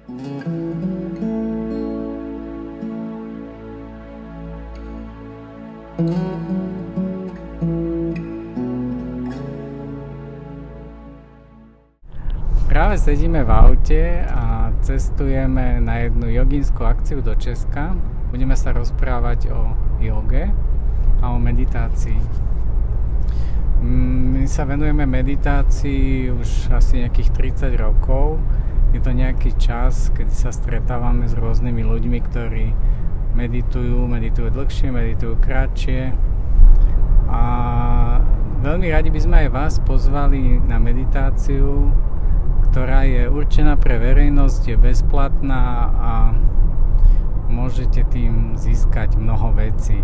Práve sedíme v aute a cestujeme na jednu jogínsku akciu do Česka. Budeme sa rozprávať o joge a o meditácii. My sa venujeme meditácii už asi nejakých 30 rokov. Je to nejaký čas, kedy sa stretávame s rôznymi ľuďmi, ktorí meditujú dlhšie, meditujú kratšie. A veľmi radi by sme aj vás pozvali na meditáciu, ktorá je určená pre verejnosť, je bezplatná a môžete tým získať mnoho vecí.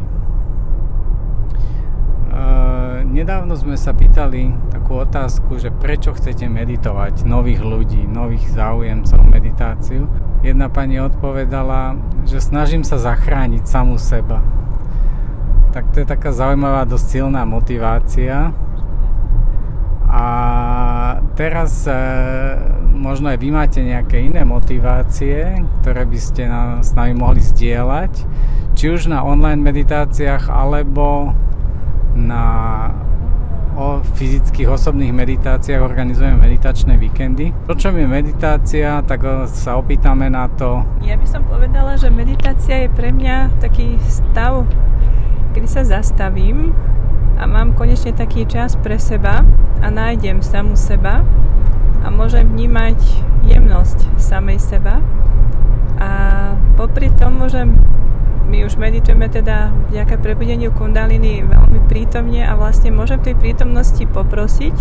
Nedávno sme sa pýtali takú otázku, že prečo chcete meditovať nových ľudí, nových záujemcov o meditáciu. Jedna pani odpovedala, že snažím sa zachrániť samú seba. Tak to je taká zaujímavá, dosť silná motivácia. A teraz možno aj vy máte nejaké iné motivácie, ktoré by ste s nami mohli zdieľať, či už na online meditáciách, alebo na fyzických osobných meditáciách. Organizujeme meditačné víkendy. O čom je meditácia, tak sa opýtame na to. Ja by som povedala, že meditácia je pre mňa taký stav, kedy sa zastavím a mám konečne taký čas pre seba a nájdem samu seba a môžem vnímať jemnosť samej seba. A popri tom my už meditujeme teda vďaka prebudeniu kundaliny veľmi prítomne a vlastne môžem v tej prítomnosti poprosiť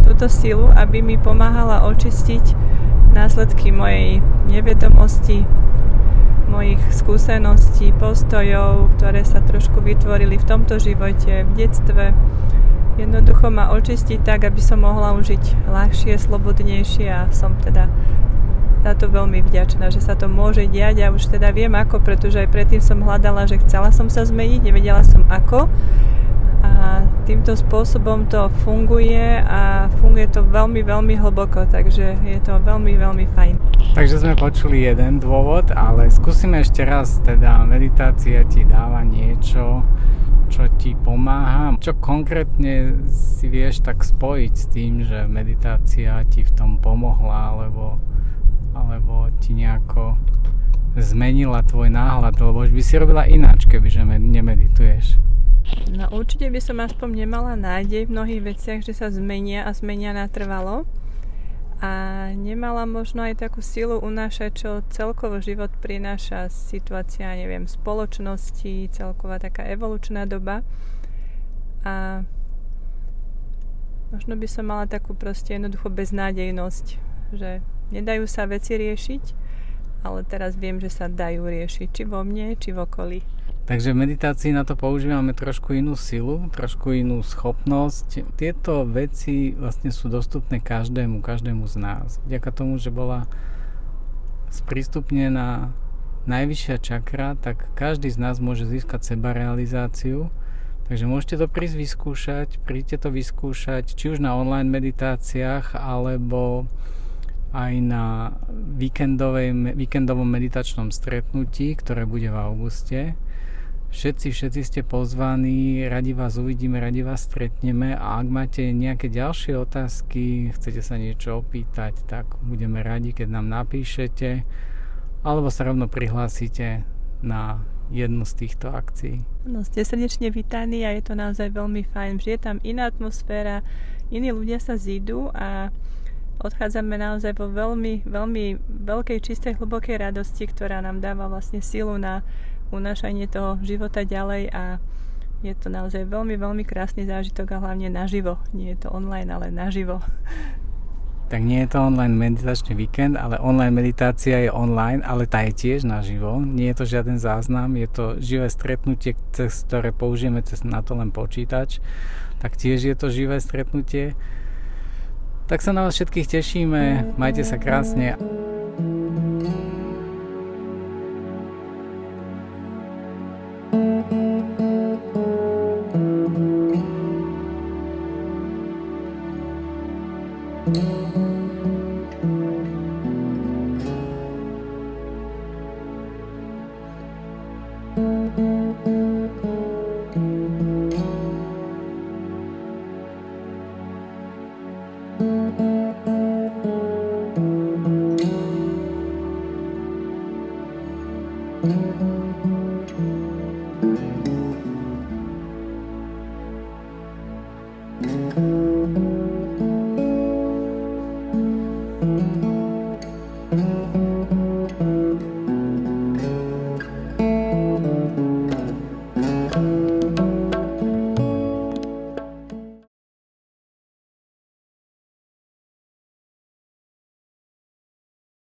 túto silu, aby mi pomáhala očistiť následky mojej nevedomosti, mojich skúseností, postojov, ktoré sa trošku vytvorili v tomto živote, v detstve. Jednoducho ma očistiť tak, aby som mohla užiť ľahšie, slobodnejšie a som teda za to veľmi vďačná, že sa to môže diať a už teda viem ako, pretože aj predtým som hľadala, že chcela som sa zmeniť, nevedela som ako. A týmto spôsobom to funguje a funguje to veľmi, veľmi hlboko, takže je to veľmi, veľmi fajn. Takže sme počuli jeden dôvod, ale skúsime ešte raz, teda meditácia ti dáva niečo, čo ti pomáha. Čo konkrétne si vieš tak spojiť s tým, že meditácia ti v tom pomohla, alebo ti nejako zmenila tvoj náhľad, lebo už by si robila ináč, kebyže nemedituješ. No určite by som aspoň nemala nádej v mnohých veciach, že sa zmenia a zmenia natrvalo. A nemala možno aj takú silu unášať, čo celkovo život prináša situácia, spoločnosti, celková taká evolučná doba. A možno by som mala takú proste jednoducho beznádejnosť, že nedajú sa veci riešiť, ale teraz viem, že sa dajú riešiť, či vo mne, či v okolí. Takže v meditácii na to používame trošku inú silu, trošku inú schopnosť. Tieto veci vlastne sú dostupné každému z nás. Vďaka tomu, že bola sprístupnená najvyššia čakra, tak každý z nás môže získať sebarealizáciu. Takže môžete to prísť vyskúšať, príďte to vyskúšať, či už na online meditáciách, alebo aj na víkendovom meditačnom stretnutí, ktoré bude v auguste. Všetci ste pozvaní, radi vás uvidíme, radi vás stretneme a ak máte nejaké ďalšie otázky, chcete sa niečo opýtať, tak budeme radi, keď nám napíšete alebo sa rovno prihlásite na jednu z týchto akcií. No, ste srdečne vítaní a je to naozaj veľmi fajn, že je tam iná atmosféra, iní ľudia sa zídu a odchádzame naozaj vo veľmi, veľmi veľkej, čistej, hlbokej radosti, ktorá nám dáva vlastne silu na unášanie toho života ďalej a je to naozaj veľmi, veľmi krásny zážitok a hlavne naživo. Nie je to online, ale naživo. Tak nie je to online meditačný víkend, ale online meditácia je online, ale tá je tiež naživo. Nie je to žiaden záznam, je to živé stretnutie, cez ktoré použijeme na to len počítač. Tak tiež je to živé stretnutie. Tak sa na vás všetkých tešíme, majte sa krásne. Mm-hmm.